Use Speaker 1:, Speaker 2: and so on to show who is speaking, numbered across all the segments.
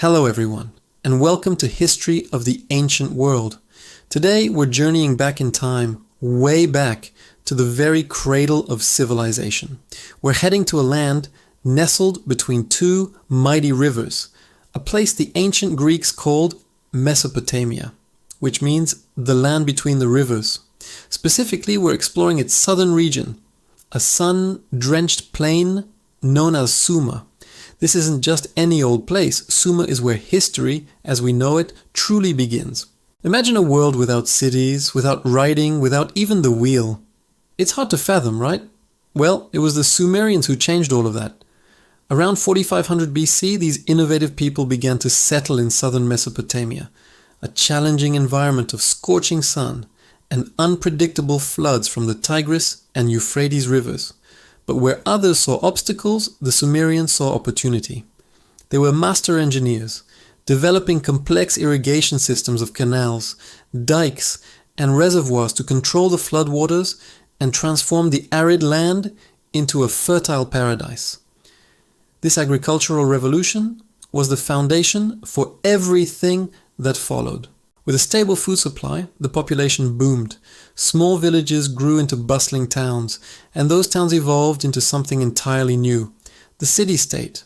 Speaker 1: Hello everyone, and welcome to History of the Ancient World. Today we're journeying back in time, way back, to the very cradle of civilization. We're heading to a land nestled between two mighty rivers, a place the ancient Greeks called Mesopotamia, which means the land between the rivers. Specifically, we're exploring its southern region, a sun-drenched plain known as Sumer. This isn't just any old place. Sumer is where history, as we know it, truly begins. Imagine a world without cities, without writing, without even the wheel. It's hard to fathom, right? Well, it was the Sumerians who changed all of that. Around 4500 BC, these innovative people began to settle in southern Mesopotamia, a challenging environment of scorching sun and unpredictable floods from the Tigris and Euphrates rivers. But where others saw obstacles, the Sumerians saw opportunity. They were master engineers, developing complex irrigation systems of canals, dikes, and reservoirs to control the floodwaters and transform the arid land into a fertile paradise. This agricultural revolution was the foundation for everything that followed. With a stable food supply, the population boomed. Small villages grew into bustling towns, and those towns evolved into something entirely new, the city-state.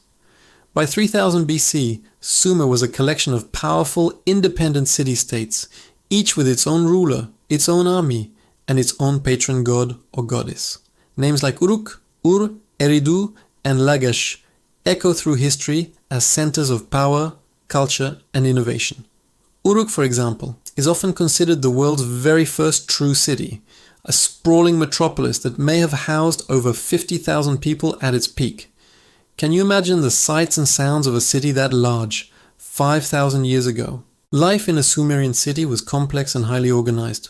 Speaker 1: By 3000 BC, Sumer was a collection of powerful, independent city-states, each with its own ruler, its own army, and its own patron god or goddess. Names like Uruk, Ur, Eridu, and Lagash echo through history as centers of power, culture, and innovation. Uruk, for example, is often considered the world's very first true city, a sprawling metropolis that may have housed over 50,000 people at its peak. Can you imagine the sights and sounds of a city that large, 5,000 years ago? Life in a Sumerian city was complex and highly organized.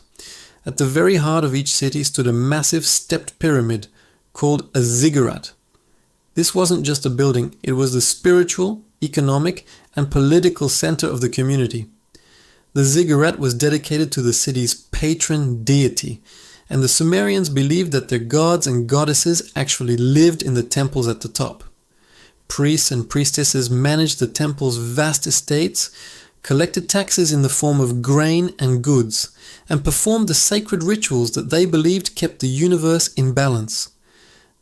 Speaker 1: At the very heart of each city stood a massive stepped pyramid called a ziggurat. This wasn't just a building, it was the spiritual, economic, and political center of the community. The ziggurat was dedicated to the city's patron deity, and the Sumerians believed that their gods and goddesses actually lived in the temples at the top. Priests and priestesses managed the temple's vast estates, collected taxes in the form of grain and goods, and performed the sacred rituals that they believed kept the universe in balance.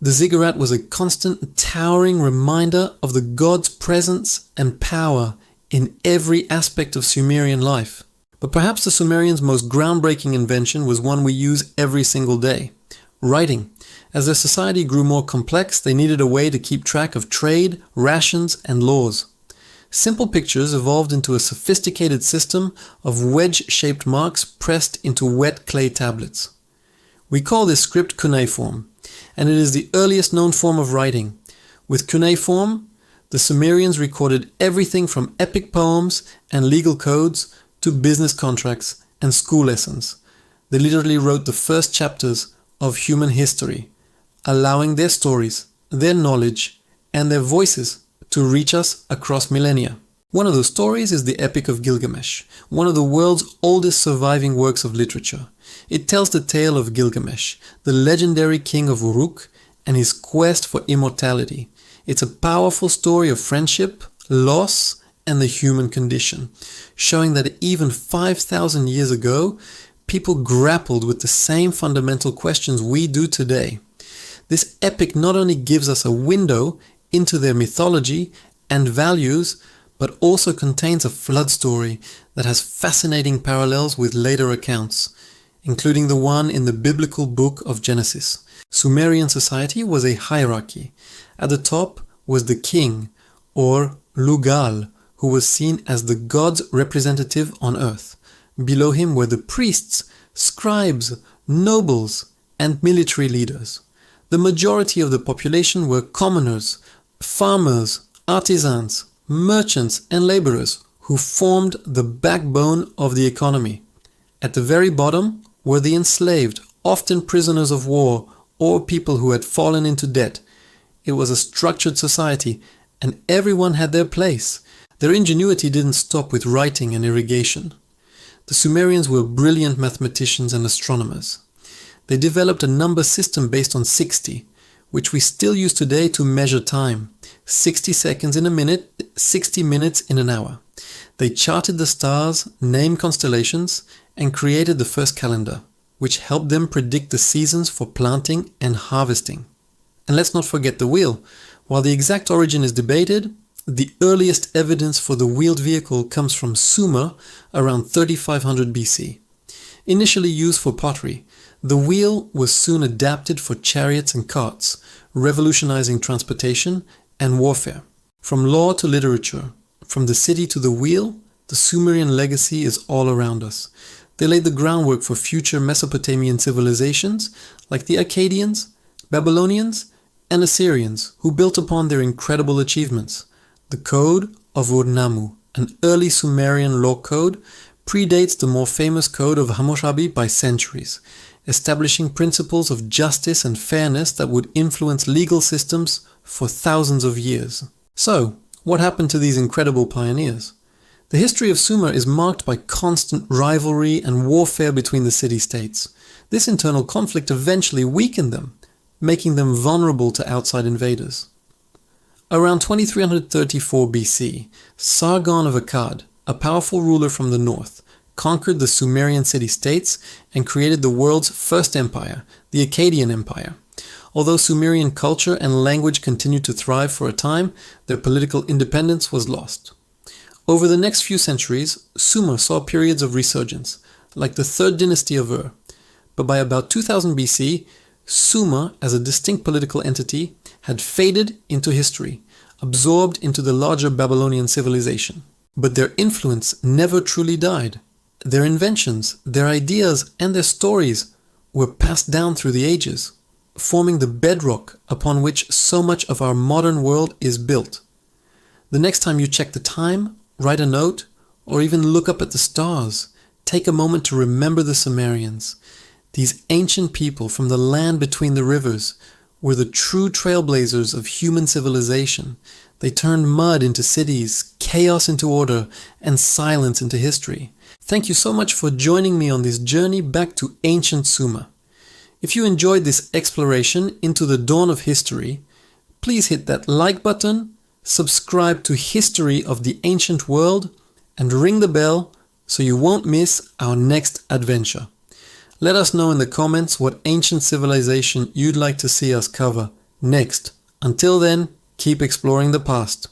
Speaker 1: The ziggurat was a constant, towering reminder of the gods' presence and power in every aspect of Sumerian life. But perhaps the Sumerians' most groundbreaking invention was one we use every single day: writing. As their society grew more complex, they needed a way to keep track of trade, rations, and laws. Simple pictures evolved into a sophisticated system of wedge-shaped marks pressed into wet clay tablets. We call this script cuneiform, and it is the earliest known form of writing. With cuneiform, the Sumerians recorded everything from epic poems and legal codes to business contracts and school lessons. They literally wrote the first chapters of human history, allowing their stories, their knowledge, and their voices to reach us across millennia. One of those stories is the Epic of Gilgamesh, one of the world's oldest surviving works of literature. It tells the tale of Gilgamesh, the legendary king of Uruk, and his quest for immortality. It's a powerful story of friendship, loss, and the human condition, showing that even 5,000 years ago, people grappled with the same fundamental questions we do today. This epic not only gives us a window into their mythology and values, but also contains a flood story that has fascinating parallels with later accounts, including the one in the biblical book of Genesis. Sumerian society was a hierarchy. At the top was the king, or Lugal, who was seen as the god's representative on earth. Below him were the priests, scribes, nobles, and military leaders. The majority of the population were commoners, farmers, artisans, merchants, and laborers who formed the backbone of the economy. At the very bottom were the enslaved, often prisoners of war or people who had fallen into debt. It was a structured society, and everyone had their place. Their ingenuity didn't stop with writing and irrigation. The Sumerians were brilliant mathematicians and astronomers. They developed a number system based on 60, which we still use today to measure time. 60 seconds in a minute, 60 minutes in an hour. They charted the stars, named constellations, and created the first calendar, which helped them predict the seasons for planting and harvesting. And let's not forget the wheel. While the exact origin is debated, the earliest evidence for the wheeled vehicle comes from Sumer around 3500 BC. Initially used for pottery, the wheel was soon adapted for chariots and carts, revolutionizing transportation and warfare. From law to literature, from the city to the wheel, the Sumerian legacy is all around us. They laid the groundwork for future Mesopotamian civilizations like the Akkadians, Babylonians, and Assyrians, who built upon their incredible achievements. The Code of Ur-Nammu, an early Sumerian law code, predates the more famous Code of Hammurabi by centuries, establishing principles of justice and fairness that would influence legal systems for thousands of years. So, what happened to these incredible pioneers? The history of Sumer is marked by constant rivalry and warfare between the city-states. This internal conflict eventually weakened them, making them vulnerable to outside invaders. Around 2334 BC, Sargon of Akkad, a powerful ruler from the north, conquered the Sumerian city-states and created the world's first empire, the Akkadian Empire. Although Sumerian culture and language continued to thrive for a time, their political independence was lost. Over the next few centuries, Sumer saw periods of resurgence, like the third dynasty of Ur. But by about 2000 BC, Sumer, as a distinct political entity, had faded into history, absorbed into the larger Babylonian civilization. But their influence never truly died. Their inventions, their ideas, and their stories were passed down through the ages, forming the bedrock upon which so much of our modern world is built. The next time you check the time, write a note, or even look up at the stars, take a moment to remember the Sumerians. These ancient people from the land between the rivers were the true trailblazers of human civilization. They turned mud into cities, chaos into order, and silence into history. Thank you so much for joining me on this journey back to ancient Sumer. If you enjoyed this exploration into the dawn of history, please hit that like button, subscribe to History of the Ancient World, and ring the bell so you won't miss our next adventure. Let us know in the comments what ancient civilization you'd like to see us cover next. Until then, keep exploring the past.